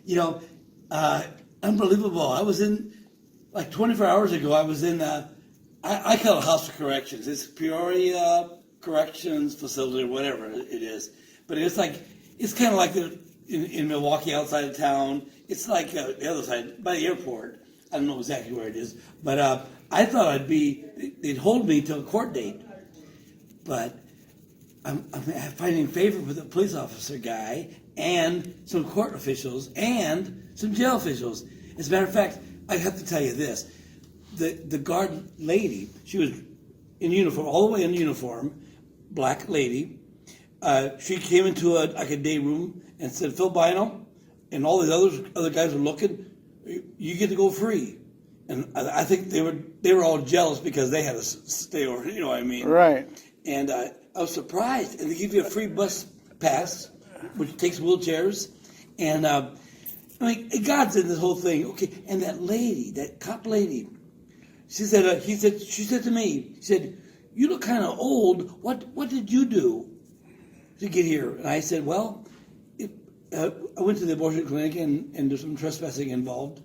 You know, unbelievable. I was in, like 24 hours ago, I was in, I call it House of Corrections. It's Peoria Corrections Facility or whatever it is. But it's like, it's kind of like in Milwaukee outside of town. It's like the other side, by the airport. I don't know exactly where it is. But I thought they'd hold me till a court date. But I'm finding favor with the police officer guy and some court officials and some jail officials. As a matter of fact, I have to tell you this. The guard lady, she was in uniform, all the way in uniform, black lady. She came into a day room and said, Phil Buyno, and all the other guys were looking, you get to go free. And I think they were all jealous because they had to stay over, you know what I mean? Right. And I was surprised. And they give you a free bus pass, which takes wheelchairs. And I mean, God's in this whole thing. Okay, and that lady, that cop lady, she said to me, she said, you look kind of old. What did you do to get here? And I said, well, I went to the abortion clinic and there's some trespassing involved.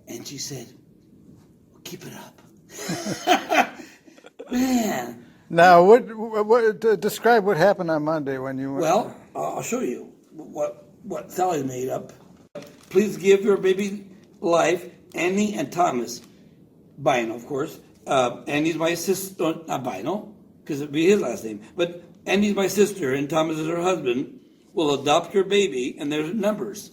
And she said, well, keep it up. Man. Now, what describe what happened on Monday when you went? Well, I'll show you what Sally made up. Please give your baby life, Annie and Thomas. Buyno, of course. Annie's my sister, not Buyno, because it'd be his last name. But Annie's my sister and Thomas is her husband. Will adopt your baby, and there's numbers.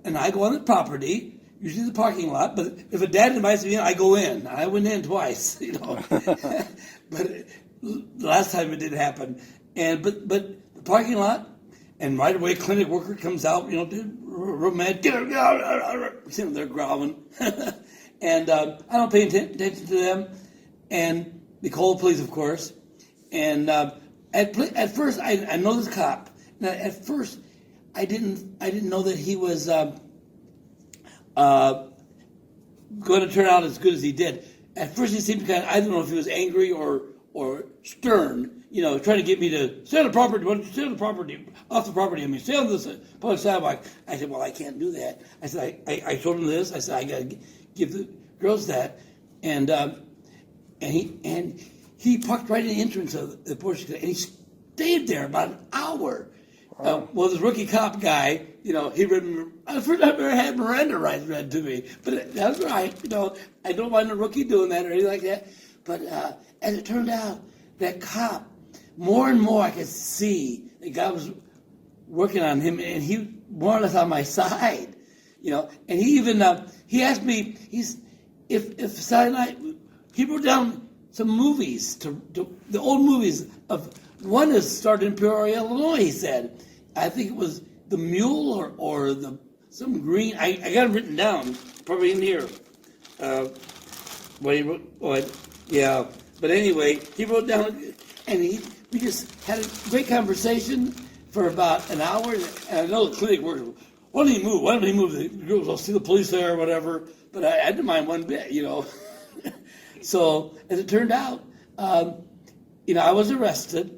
And I go on the property, usually the parking lot, but if a dad invites me in, I go in. I went in twice, you know. But the last time it didn't happen. But the parking lot, and right away, clinic worker comes out, you know, real mad, get her, sitting there growling. And I don't pay attention to them. And they call the police, of course. And at first, I know this cop. Now, at first, I didn't know that he was going to turn out as good as he did. At first, he seemed kind of, I don't know if he was angry or stern, you know, trying to get me to stay on the property, off the property. I mean, stay on the public sidewalk. I said, well, I can't do that. I said, I told him this. I said, I got to give the girls that, and he parked right in the entrance of the abortion clinic, and he stayed there about an hour. Well, this rookie cop guy, you know, he read. I've never had Miranda rights read to me, but that's right. You know, I don't mind a rookie doing that or anything like that. But as it turned out, that cop, more and more I could see the guy was working on him, and he more or less on my side, you know. And he even he asked me, if Saturday night, he wrote down some movies to the old movies of. One is started in Peoria, Illinois, he said. I think it was The Mule or some green. I got it written down, probably in here. What he wrote, yeah. But anyway, he wrote down, and we just had a great conversation for about an hour. And I know the clinic workers, why don't he move? Why don't he move? The girls will see the police there or whatever. But I didn't mind one bit, you know. So as it turned out, you know, I was arrested.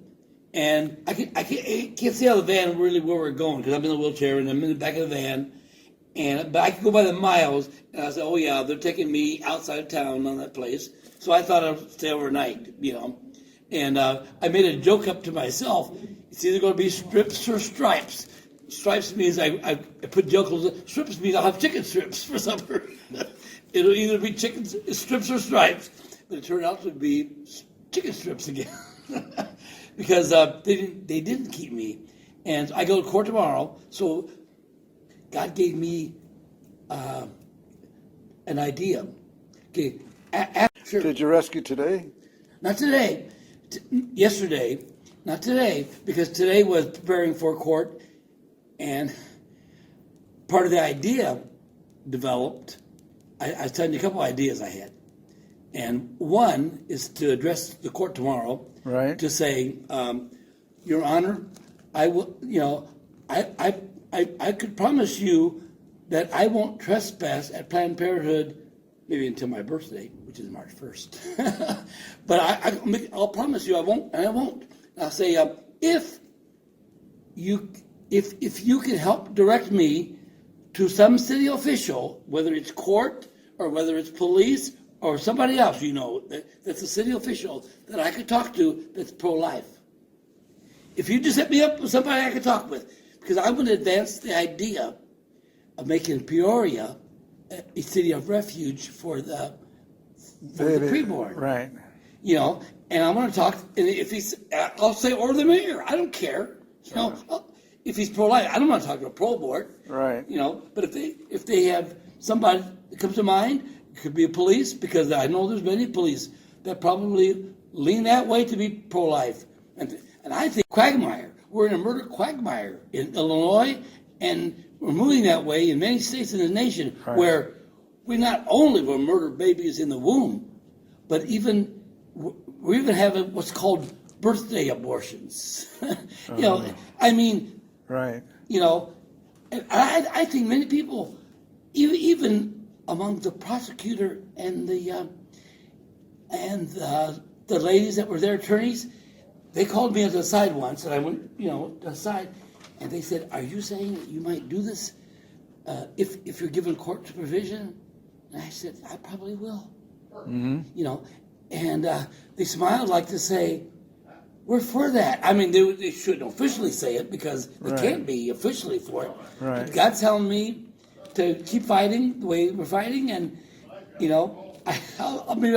And I can't see how the van really where we're going because I'm in the wheelchair and I'm in the back of the van. But I could go by the miles. And I said, oh, yeah, they're taking me outside of town on that place. So I thought I'd stay overnight, you know. And I made a joke up to myself. It's either going to be strips or stripes. Stripes means I put jokes. Strips means I'll have chicken strips for supper. It'll either be chicken strips or stripes. But it turned out to be chicken strips again. Because they didn't keep me. And I go to court tomorrow, so God gave me an idea. Okay, sure. Did you rescue today? Not today. Yesterday. Not today, because today was preparing for court, and part of the idea developed. I was telling you a couple ideas I had. And one is to address the court tomorrow, right? To say, Your Honor, I will. You know, I could promise you that I won't trespass at Planned Parenthood maybe until my birthday, which is March 1st. But I'll promise you I won't, and I won't. I'll say if you can help direct me to some city official, whether it's court or whether it's police or somebody else, that's a city official that I could talk to that's pro-life. If you just set me up with somebody I could talk with, because I want to advance the idea of making Peoria a city of refuge for the preborn. Right. And I want to talk, and if he's, I'll say, or the mayor, I don't care. If he's pro-life, I don't want to talk to a pro-board. Right. But if they have somebody that comes to mind, it could be a police, because I know there's many police that probably lean that way to be pro-life. And I think quagmire, we're in a murder quagmire in Illinois, and we're moving that way in many states in the nation, where we not only will murder babies in the womb, but we're even having what's called birthday abortions. Right. And I think many people, even among the prosecutor and the ladies that were their attorneys, they called me to the side once, and I went, to the side, and they said, "Are you saying that you might do this if you're given court supervision?" And I said, "I probably will." Mm-hmm. And they smiled like to say, "We're for that." I mean, they shouldn't officially say it, because they can't be officially for it. Right. But God's telling me to keep fighting the way we're fighting, and I'll